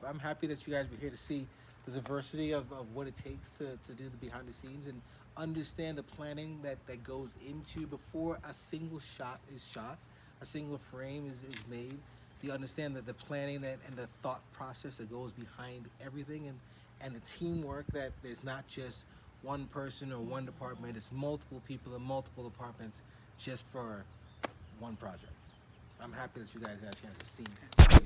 I'm happy that you guys were here to see the diversity of what it takes to do the behind the scenes and understand the planning that goes into before a single shot is shot, a single frame is made. You understand that the planning that and the thought process that goes behind everything and the teamwork that there's not just one person or one department, it's multiple people in multiple departments just for one project. I'm happy that you guys got a chance to see